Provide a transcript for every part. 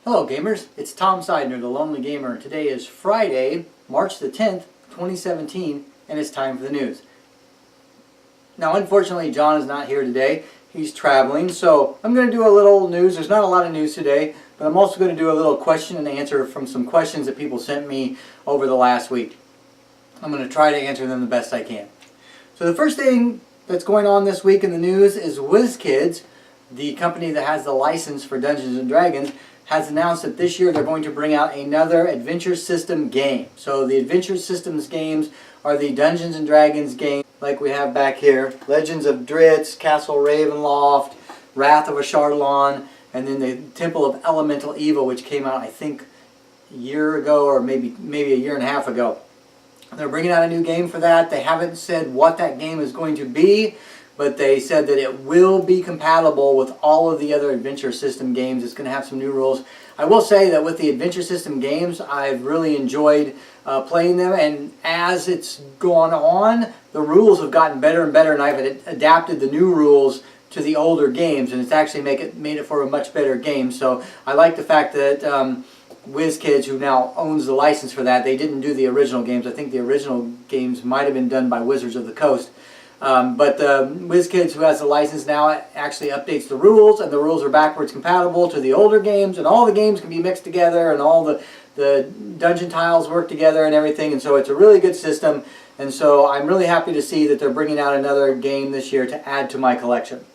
Hello gamers, it's Tom Sidener, the Lonely Gamer. Today is Friday, March the 10th, 2017, and it's time for the news. Now unfortunately John is not here today. He's traveling, so I'm going to do a little news. There's not a lot of news today, but I'm also going to do a little question and answer from some questions that people sent me over the last week. I'm going to try to answer them the best I can. So the first thing that's going on this week in the news is WizKids, the company that has the license for Dungeons & Dragons, has announced that this year they're going to bring out another Adventure System game. So the Adventure Systems games are the Dungeons & Dragons games like we have back here. Legends of Dritz, Castle Ravenloft, Wrath of Ashardalon, and then the Temple of Elemental Evil, which came out I think a year ago or maybe a year and a half ago. They're bringing out a new game for that. They haven't said what that game is going to be, but they said that it will be compatible with all of the other Adventure System games. It's going to have some new rules. I will say that with the Adventure System games, I've really enjoyed playing them, and as it's gone on, the rules have gotten better and better, and I've adapted the new rules to the older games, and it's actually made it for a much better game. So I like the fact that WizKids, who now owns the license for that, they didn't do the original games. I think the original games might have been done by Wizards of the Coast. But WizKids, who has the license now, actually updates the rules, and the rules are backwards compatible to the older games, and all the games can be mixed together, and all the dungeon tiles work together and everything, and so it's a really good system, and so I'm really happy to see that they're bringing out another game this year to add to my collection.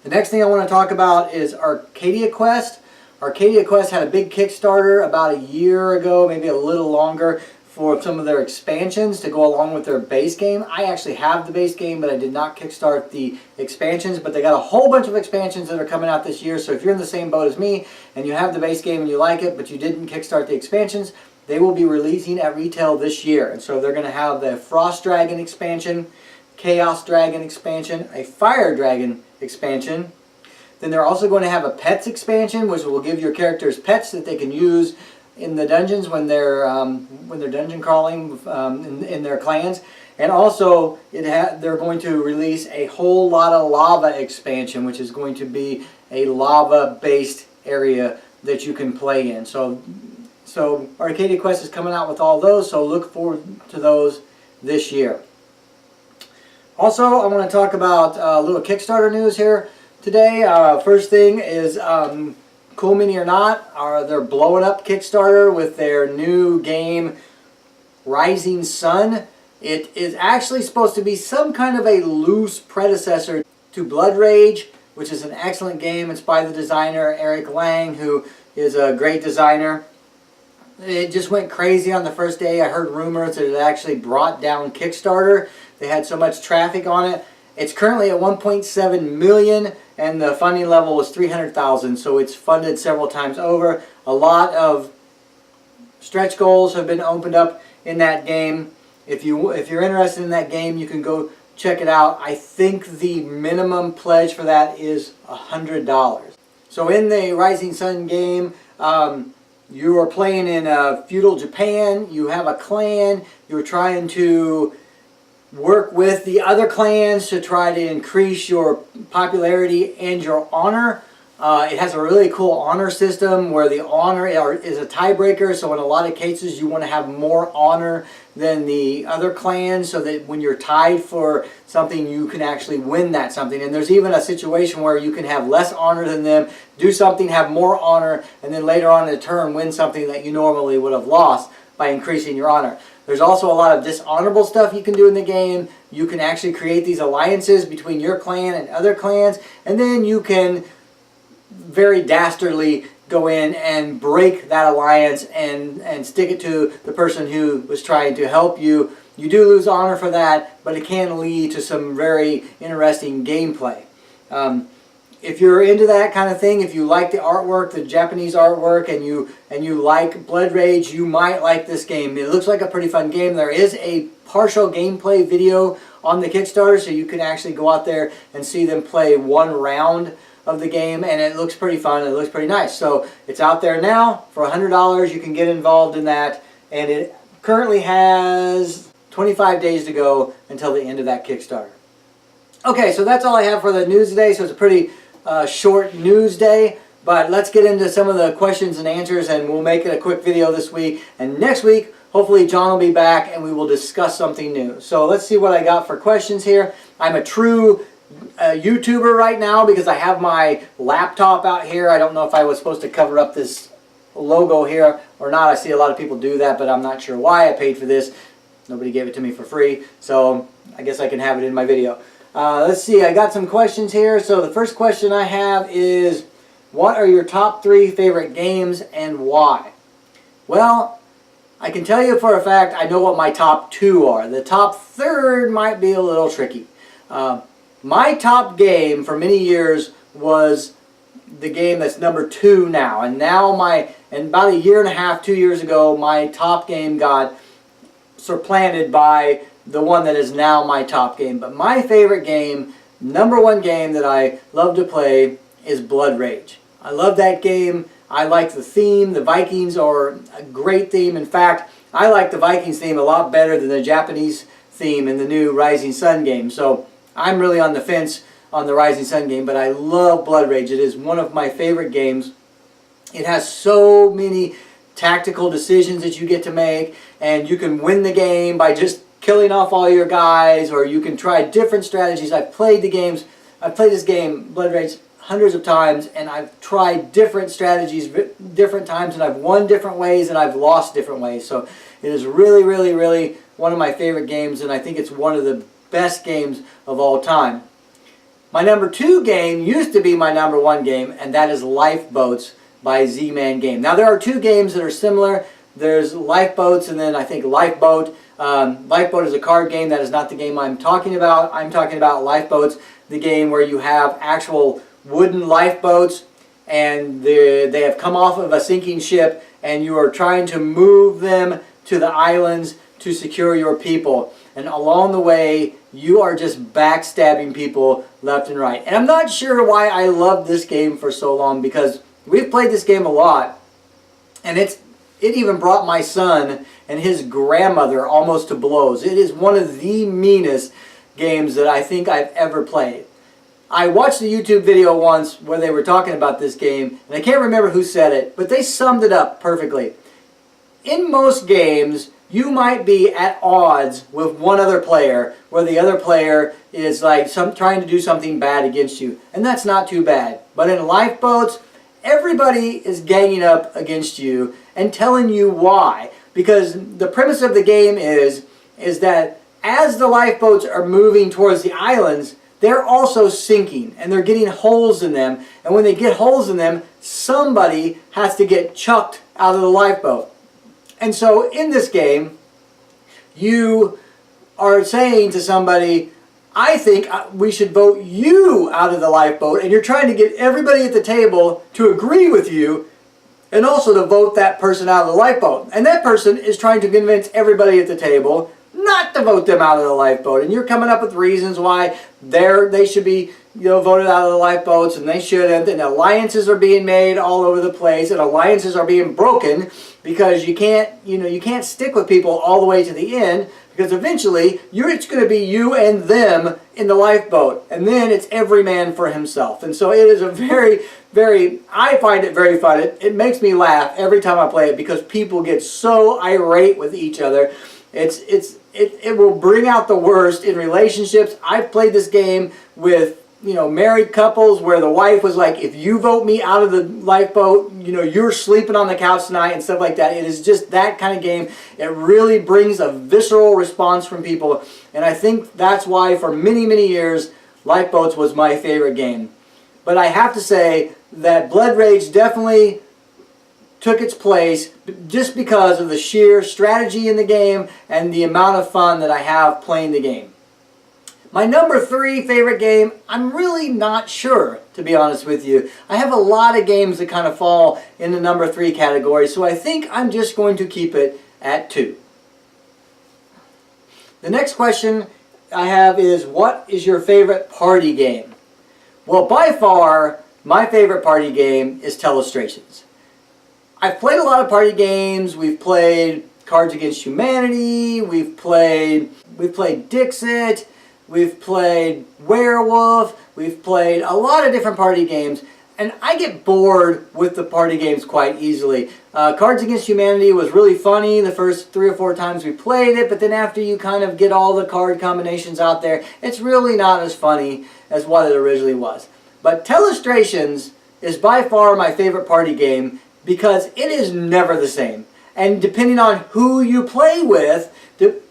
The next thing I want to talk about is Arcadia Quest. Arcadia Quest had a big Kickstarter about a year ago, maybe a little longer, for some of their expansions to go along with their base game. I actually have the base game, but I did not kickstart the expansions, but they got a whole bunch of expansions that are coming out this year, so if you're in the same boat as me and you have the base game and you like it, but you didn't kickstart the expansions, they will be releasing at retail this year. And so they're going to have the Frost Dragon expansion, Chaos Dragon expansion, a Fire Dragon expansion. Then they're also going to have a Pets expansion, which will give your characters pets that they can use in the dungeons when they're dungeon crawling in their clans. And also they're going to release a whole lot of lava expansion, which is going to be a lava based area that you can play in. So Arcadia Quest is coming out with all those, so look forward to those this year. Also, I want to talk about a little Kickstarter news here today. First thing is Cool Mini or Not, they're blowing up Kickstarter with their new game Rising Sun. It is actually supposed to be some kind of a loose predecessor to Blood Rage, which is an excellent game. It's by the designer Eric Lang, who is a great designer. It just went crazy on the first day. I heard rumors that it actually brought down Kickstarter. They had so much traffic on it. It's currently at 1.7 million, and the funding level was 300,000, so it's funded several times over. A lot of stretch goals have been opened up in that game. If you're interested in that game, you can go check it out. I think the minimum pledge for that is $100. So in the Rising Sun game, you are playing in feudal Japan. You have a clan. You're trying to work with the other clans to try to increase your popularity and your honor. It has a really cool honor system where the honor is a tiebreaker, so in a lot of cases you want to have more honor than the other clans, so that when you're tied for something you can actually win that something. And there's even a situation where you can have less honor than them, do something, have more honor, and then later on in the turn win something that you normally would have lost by increasing your honor. There's also a lot of dishonorable stuff you can do in the game. You can actually create these alliances between your clan and other clans, and then you can very dastardly go in and break that alliance and stick it to the person who was trying to help you. You do lose honor for that, but it can lead to some very interesting gameplay. If you're into that kind of thing, if you like the artwork, the Japanese artwork, and you like Blood Rage, you might like this game. It looks like a pretty fun game. There is a partial gameplay video on the Kickstarter, so you can actually go out there and see them play one round of the game, and it looks pretty fun. It looks pretty nice. So it's out there now for $100. You can get involved in that, and it currently has 25 days to go until the end of that Kickstarter. Okay, so that's all I have for the news today. So it's a pretty short news day. But let's get into some of the questions and answers, and we'll make it a quick video this week. And next week, hopefully John will be back and we will discuss something new. So let's see what I got for questions here. I'm a true YouTuber right now because I have my laptop out here. I don't know if I was supposed to cover up this logo here or not. I see a lot of people do that, but I'm not sure why. I paid for this. Nobody gave it to me for free, so I guess I can have it in my video. Let's see, I got some questions here. So the first question I have is, what are your top 3 favorite games and why? Well, I can tell you for a fact I know what my top 2 are. The top 3rd might be a little tricky. My top game for many years was the game that's number 2 now. And now about a year and a half, 2 years ago, my top game got supplanted by the one that is now my top game. But my favorite game, number 1 game that I love to play, is Blood Rage. I love that game. I like the theme. The Vikings are a great theme. In fact, I like the Vikings theme a lot better than the Japanese theme in the new Rising Sun game. So I'm really on the fence on the Rising Sun game, but I love Blood Rage. It is one of my favorite games. It has so many tactical decisions that you get to make, and you can win the game by just killing off all your guys, or you can try different strategies. I've played this game, Blood Rage, hundreds of times, and I've tried different strategies different times, and I've won different ways and I've lost different ways. So it is really, really, really one of my favorite games, and I think it's one of the best games of all time. My number 2 game used to be my number 1 game, and that is Lifeboats by Z-Man Game. Now there are 2 games that are similar. There's Lifeboats and then I think Lifeboat. Lifeboat is a card game. That is not the game I'm talking about. I'm talking about Lifeboats, the game where you have actual wooden lifeboats, and they have come off of a sinking ship, and you are trying to move them to the islands to secure your people. And along the way, you are just backstabbing people left and right. And I'm not sure why I loved this game for so long, because we've played this game a lot, and it even brought my son and his grandmother almost to blows. It is one of the meanest games that I think I've ever played. I watched a YouTube video once where they were talking about this game, and I can't remember who said it, but they summed it up perfectly. In most games, you might be at odds with one other player, where the other player is like trying to do something bad against you, and that's not too bad. But in Lifeboats, everybody is ganging up against you and telling you why. Because the premise of the game is that as the lifeboats are moving towards the islands, they're also sinking, and they're getting holes in them. And when they get holes in them, somebody has to get chucked out of the lifeboat. And so in this game, you are saying to somebody, I think we should vote you out of the lifeboat, and you're trying to get everybody at the table to agree with you and also to vote that person out of the lifeboat. And that person is trying to convince everybody at the table not to vote them out of the lifeboat. And you're coming up with reasons why they should be voted out of the lifeboats and they shouldn't. And alliances are being made all over the place, and alliances are being broken because you can't stick with people all the way to the end, because eventually it's going to be you and them in the lifeboat, and then it's every man for himself. And so it is a I find it very fun. It makes me laugh every time I play it, because people get so irate with each other. It will bring out the worst in relationships. I've played this game with married couples where the wife was like, if you vote me out of the lifeboat, you're sleeping on the couch tonight, and stuff like that. It is just that kind of game. It really brings a visceral response from people, and I think that's why for many, many years Lifeboats was my favorite game. But I have to say that Blood Rage definitely took its place just because of the sheer strategy in the game and the amount of fun that I have playing the game. My number 3 favorite game, I'm really not sure, to be honest with you. I have a lot of games that kind of fall in the number 3 category, so I think I'm just going to keep it at 2. The next question I have is, what is your favorite party game? Well, by far, my favorite party game is Telestrations. I've played a lot of party games. We've played Cards Against Humanity, we've played Dixit, we've played Werewolf, we've played a lot of different party games, And I get bored with the party games quite easily. Cards Against Humanity was really funny the first 3 or 4 times we played it, but then after you kind of get all the card combinations out there, it's really not as funny as what it originally was. But Telestrations is by far my favorite party game because it is never the same. And depending on who you play with,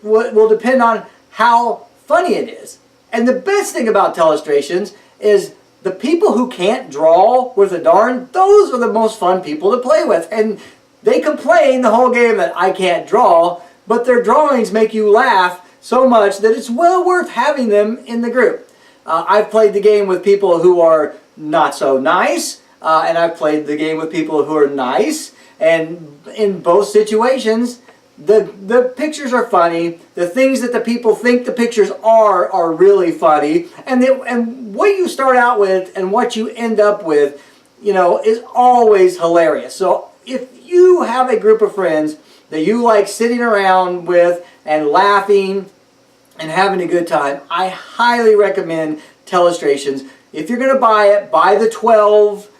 will depend on how funny it is. And the best thing about Telestrations is the people who can't draw worth a darn, those are the most fun people to play with. And they complain the whole game that I can't draw, but their drawings make you laugh so much that it's well worth having them in the group. I've played the game with people who are not so nice, and I've played the game with people who are nice, and in both situations, the pictures are funny. The things that the people think the pictures are really funny. And what you start out with and what you end up with, you know, is always hilarious. So if you have a group of friends that you like sitting around with and laughing and having a good time, I highly recommend Telestrations. If you're going to buy it, buy the 12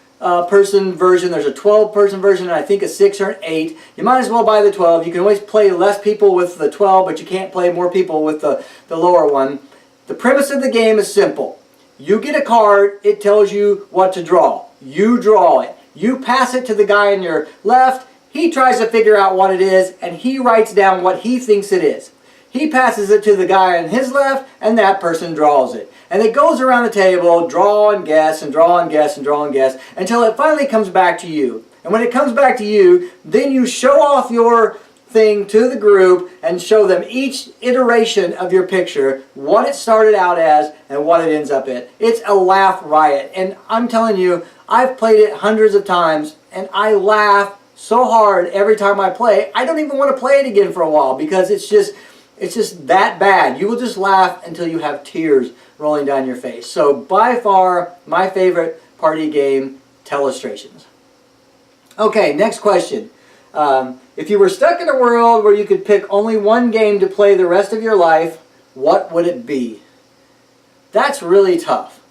person version. There's a 12-person version and I think a 6 or an 8. You might as well buy the 12. You can always play less people with the 12, but you can't play more people with the lower one. The premise of the game is simple. You get a card, it tells you what to draw. You draw it. You pass it to the guy on your left. He tries to figure out what it is, and he writes down what he thinks it is. He passes it to the guy on his left, and that person draws it. And it goes around the table, draw and guess, and draw and guess, and draw and guess, until it finally comes back to you. And when it comes back to you, then you show off your thing to the group and show them each iteration of your picture, what it started out as, and what it ends up in. It's a laugh riot. And I'm telling you, I've played it hundreds of times, and I laugh so hard every time I play, I don't even want to play it again for a while because it's just that bad. You will just laugh until you have tears rolling down your face. So by far, my favorite party game, Telestrations. Okay, next question. If you were stuck in a world where you could pick only one game to play the rest of your life, what would it be? That's really tough.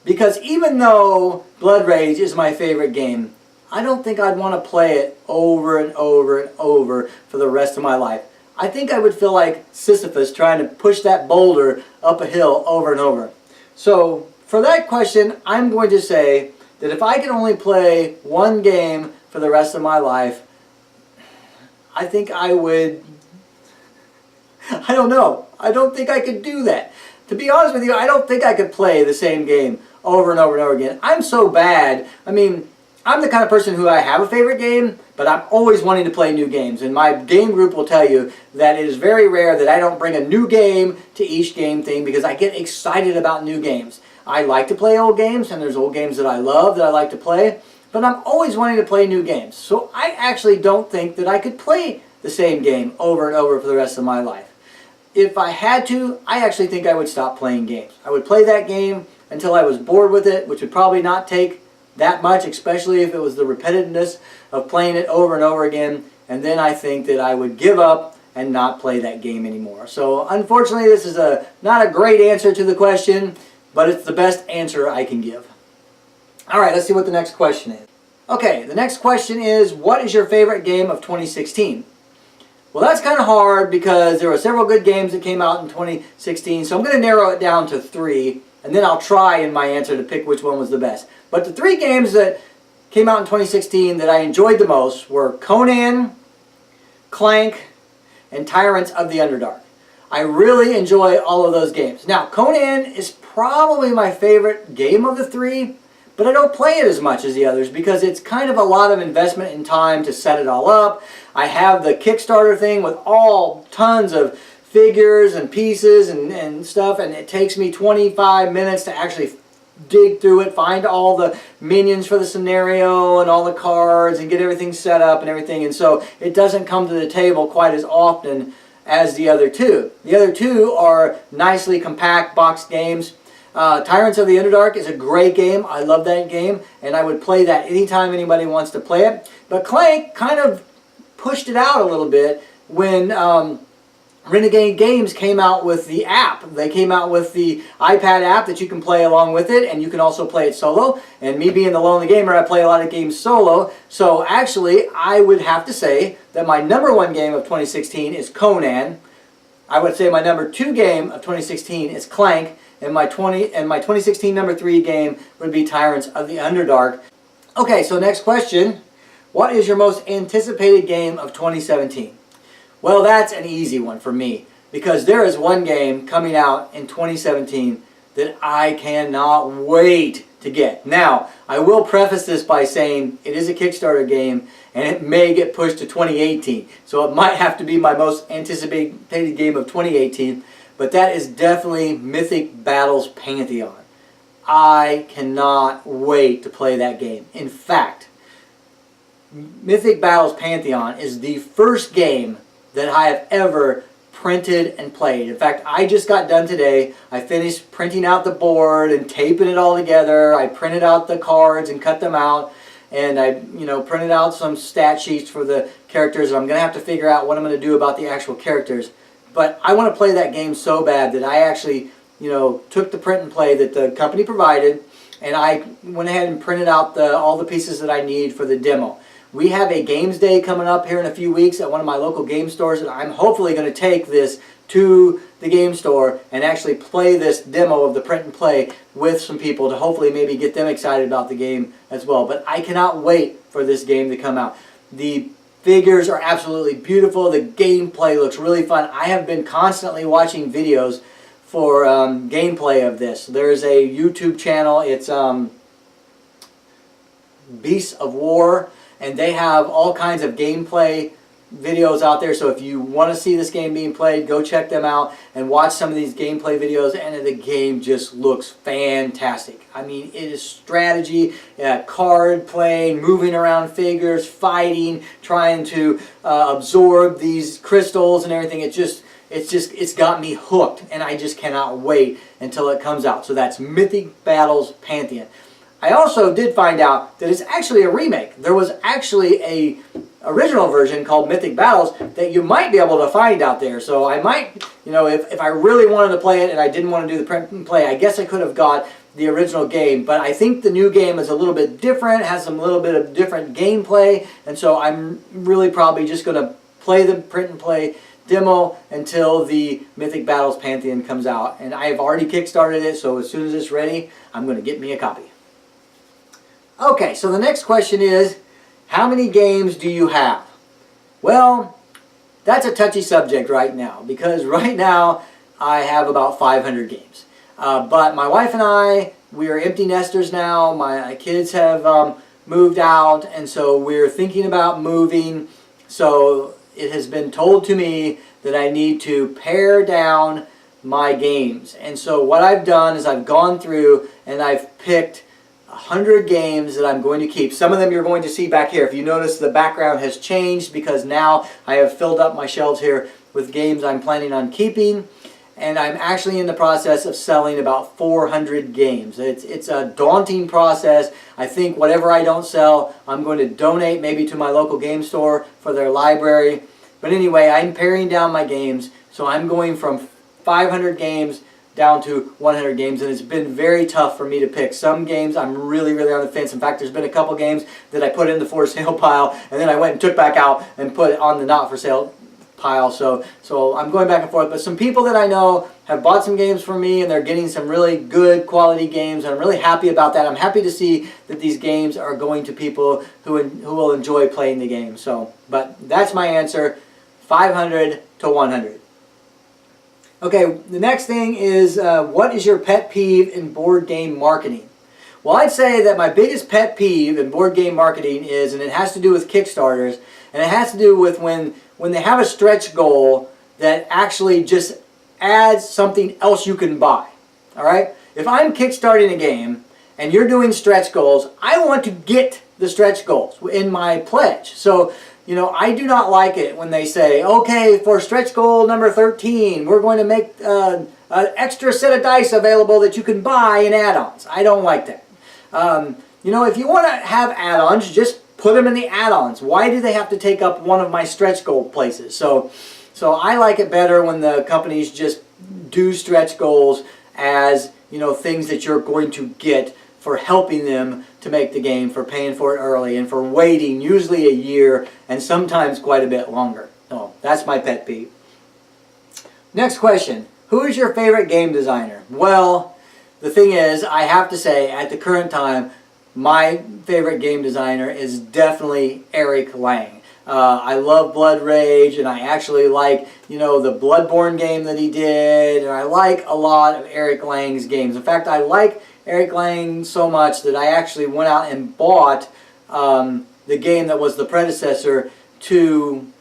Because even though Blood Rage is my favorite game, I don't think I'd want to play it over and over and over for the rest of my life. I think I would feel like Sisyphus trying to push that boulder up a hill over and over. So for that question, I'm going to say that if I could only play one game for the rest of my life, I think I would... I don't know. I don't think I could do that. To be honest with you, I don't think I could play the same game over and over and over again. I'm so bad. I mean, I'm the kind of person who I have a favorite game, but I'm always wanting to play new games. And my game group will tell you that it is very rare that I don't bring a new game to each game thing because I get excited about new games. I like to play old games, and there's old games that I love that I like to play, but I'm always wanting to play new games. So I actually don't think that I could play the same game over and over for the rest of my life. If I had to, I actually think I would stop playing games. I would play that game until I was bored with it, which would probably not take that much, especially if it was the repetitiveness of playing it over and over again, and then I think that I would give up and not play that game anymore. So unfortunately, this is not a great answer to the question, but it's the best answer I can give. Alright, let's see what the next question is. Okay, the next question is, what is your favorite game of 2016? Well, that's kind of hard because there were several good games that came out in 2016, so I'm going to narrow it down to 3, and then I'll try in my answer to pick which one was the best. But the 3 games that came out in 2016 that I enjoyed the most were Conan, Clank, and Tyrants of the Underdark. I really enjoy all of those games. Now, Conan is probably my favorite game of the 3, but I don't play it as much as the others because it's kind of a lot of investment in time to set it all up. I have the Kickstarter thing with tons of figures and pieces and stuff, and it takes me 25 minutes to actually dig through it, find all the minions for the scenario and all the cards and get everything set up and everything, and so it doesn't come to the table quite as often as the other 2. The other 2 are nicely compact boxed games. Tyrants of the Underdark is a great game. I love that game, and I would play that anytime anybody wants to play it. But Clank kind of pushed it out a little bit when Renegade Games came out with the app. They came out with the iPad app that you can play along with it, and you can also play it solo. And me being the lonely gamer, I play a lot of games solo. So actually, I would have to say that my #1 game of 2016 is Conan. I would say my #2 game of 2016 is Clank, and my 2016 #3 game would be Tyrants of the Underdark. Okay, so next question. What is your most anticipated game of 2017? Well, that's an easy one for me, because there is one game coming out in 2017 that I cannot wait to get. Now, I will preface this by saying it is a Kickstarter game, and it may get pushed to 2018. So it might have to be my most anticipated game of 2018, but that is definitely Mythic Battles Pantheon. I cannot wait to play that game. In fact, Mythic Battles Pantheon is the first game that I have ever printed and played. In fact, I just got done today. I finished printing out the board and taping it all together. I printed out the cards and cut them out, and I printed out some stat sheets for the characters. I'm going to have to figure out what I'm going to do about the actual characters. But I want to play that game so bad that I actually took the print and play that the company provided, and I went ahead and printed out all the pieces that I need for the demo. We have a games day coming up here in a few weeks at one of my local game stores, and I'm hopefully going to take this to the game store and actually play this demo of the print and play with some people to hopefully maybe get them excited about the game as well. But I cannot wait for this game to come out. The figures are absolutely beautiful. The gameplay looks really fun. I have been constantly watching videos for gameplay of this. There's a YouTube channel. It's Beasts of War, and they have all kinds of gameplay videos out there. So if you want to see this game being played, go check them out and watch some of these gameplay videos, and the game just looks fantastic. I mean, it is strategy, card playing, moving around figures, fighting, trying to absorb these crystals and everything. It's got me hooked, and I just cannot wait until it comes out. So that's Mythic Battles Pantheon. I also did find out that it's actually a remake. There was actually a original version called Mythic Battles that you might be able to find out there. So I might, if I really wanted to play it and I didn't want to do the print and play, I guess I could have got the original game. But I think the new game is a little bit different, has some little bit of different gameplay, and so I'm really probably just going to play the print and play demo until the Mythic Battles Pantheon comes out. And I have already kickstarted it, so as soon as it's ready, I'm going to get me a copy. Okay, so the next question is, how many games do you have? Well, that's a touchy subject right now, because right now I have about 500 games. But my wife and I, we are empty nesters now. My kids have moved out, and so we're thinking about moving. So it has been told to me that I need to pare down my games. And so what I've done is I've gone through and I've picked 100 games that I'm going to keep. Some of them you're going to see back here. If you notice, the background has changed because now I have filled up my shelves here with games I'm planning on keeping, and I'm actually in the process of selling about 400 games. It's a daunting process. I think whatever I don't sell, I'm going to donate maybe to my local game store for their library. But anyway, I'm paring down my games, so I'm going from 500 games down to 100 games, and it's been very tough for me to pick. Some games I'm really on the fence. In fact, there's been a couple games that I put in the for sale pile, and then I went and took back out and put it on the not for sale pile. So I'm going back and forth. But some people that I know have bought some games for me, and they're getting some really good quality games, and I'm really happy about that. I'm happy to see that these games are going to people who will enjoy playing the game. But that's my answer, 500 to 100. Okay, the next thing is, what is your pet peeve in board game marketing? Well, I'd say that my biggest pet peeve in board game marketing is, and it has to do with Kickstarters, and it has to do with when they have a stretch goal that actually just adds something else you can buy. All right? If I'm kickstarting a game and you're doing stretch goals, I want to get the stretch goals in my pledge. So, I do not like it when they say, okay, for stretch goal number 13, we're going to make an extra set of dice available that you can buy in add-ons. I don't like that. If you want to have add-ons, just put them in the add-ons. Why do they have to take up one of my stretch goal places? So So I like it better when the companies just do stretch goals as, you know, things that you're going to get for helping them to make the game, for paying for it early, and for waiting usually a year and sometimes quite a bit longer. So that's my pet peeve. Next question. Who is your favorite game designer? Well, the thing is, I have to say, at the current time, my favorite game designer is definitely Eric Lang. I love Blood Rage, and I actually like, you know, the Bloodborne game that he did, and I like a lot of Eric Lang's games. In fact, I like Eric Lang so much that I actually went out and bought the game that was the predecessor to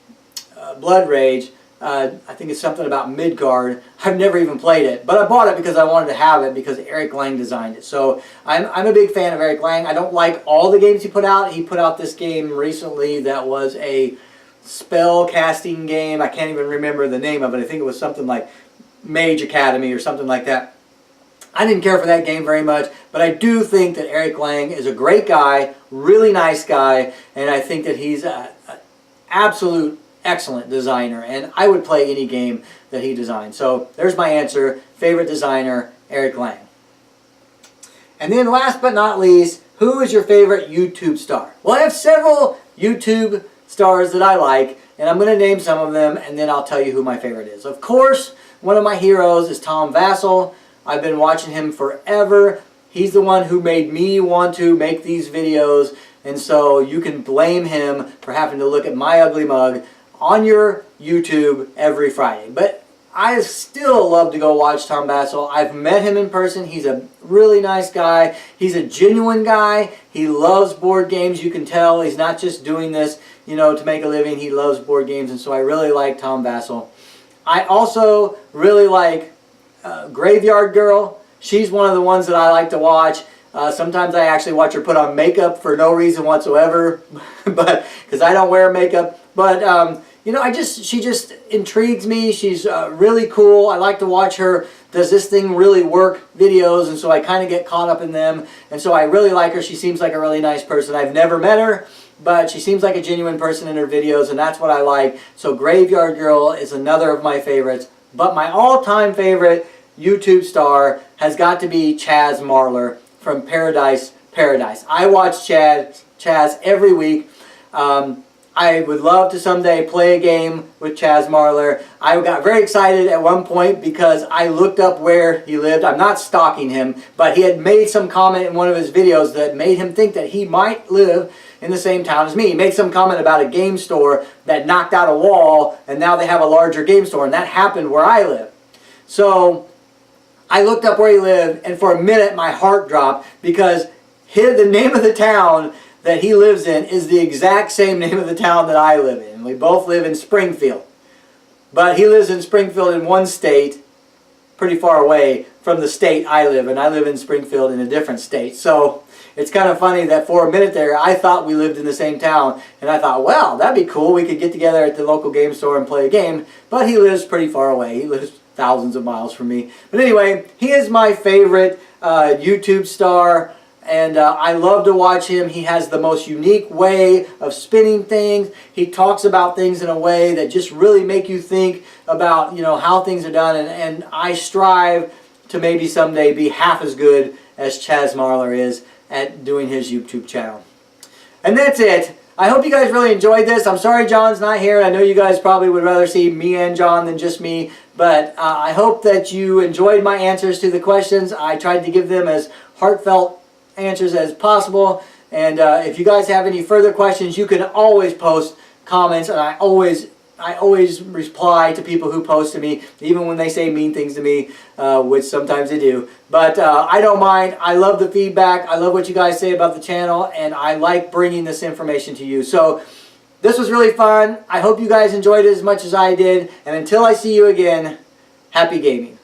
Blood Rage. I think it's something about Midgard. I've never even played it, but I bought it because I wanted to have it because Eric Lang designed it. So I'm a big fan of Eric Lang. I don't like all the games he put out. He put out this game recently that was a spell casting game. I can't even remember the name of it. I think it was something like Mage Academy or something like that. I didn't care for that game very much, but I do think that Eric Lang is a great guy, really nice guy, and I think that he's an absolute excellent designer, and I would play any game that he designed. So there's my answer. Favorite designer, Eric Lang. And then last but not least, who is your favorite YouTube star? Well, I have several YouTube stars that I like, and I'm going to name some of them, and then I'll tell you who my favorite is. Of course, one of my heroes is Tom Vassell. I've been watching him forever. He's the one who made me want to make these videos, and so you can blame him for having to look at my ugly mug on your YouTube every Friday. But I still love to go watch Tom Vassell. I've met him in person. He's a really nice guy. He's a genuine guy. He loves board games. You can tell he's not just doing this, you know, to make a living. He loves board games, and so I really like Tom Vassell. I also really like Graveyard Girl. She's one of the ones that I like to watch. Sometimes I actually watch her put on makeup for no reason whatsoever, but because I don't wear makeup. But you know, she just intrigues me. She's really cool. I like to watch her. Does this thing really work? Videos, and so I kind of get caught up in them. And so I really like her. She seems like a really nice person. I've never met her, but she seems like a genuine person in her videos, and that's what I like. So Graveyard Girl is another of my favorites. But my all-time favorite YouTube star has got to be Chaz Marlar from Paradise. I watch Chaz every week. I would love to someday play a game with Chaz Marlar. I got very excited at one point because I looked up where he lived. I'm not stalking him, but he had made some comment in one of his videos that made him think that he might live in the same town as me. He made some comment about a game store that knocked out a wall, and now they have a larger game store, and that happened where I live. So I looked up where he lived, and for a minute my heart dropped because the name of the town that he lives in is the exact same name of the town that I live in. We both live in Springfield. But he lives in Springfield in one state, pretty far away from the state I live in. I live in Springfield in a different state. So it's kind of funny that for a minute there I thought we lived in the same town, and I thought, well, that'd be cool. We could get together at the local game store and play a game. But he lives pretty far away. He lives thousands of miles from me. But anyway, he is my favorite YouTube star. And I love to watch him. He has the most unique way of spinning things. He talks about things in a way that just really make you think about, you know, how things are done. And I strive to maybe someday be half as good as Chaz Marlar is at doing his YouTube channel. And that's it. I hope you guys really enjoyed this. I'm sorry John's not here. I know you guys probably would rather see me and John than just me. But I hope that you enjoyed my answers to the questions. I tried to give them as heartfelt answers as possible, and if you guys have any further questions, you can always post comments, and I always reply to people who post to me, even when they say mean things to me, which sometimes they do. But I don't mind. I love the feedback. I love what you guys say about the channel, and I like bringing this information to you. So this was really fun. I hope you guys enjoyed it as much as I did, and until I see you again, happy gaming.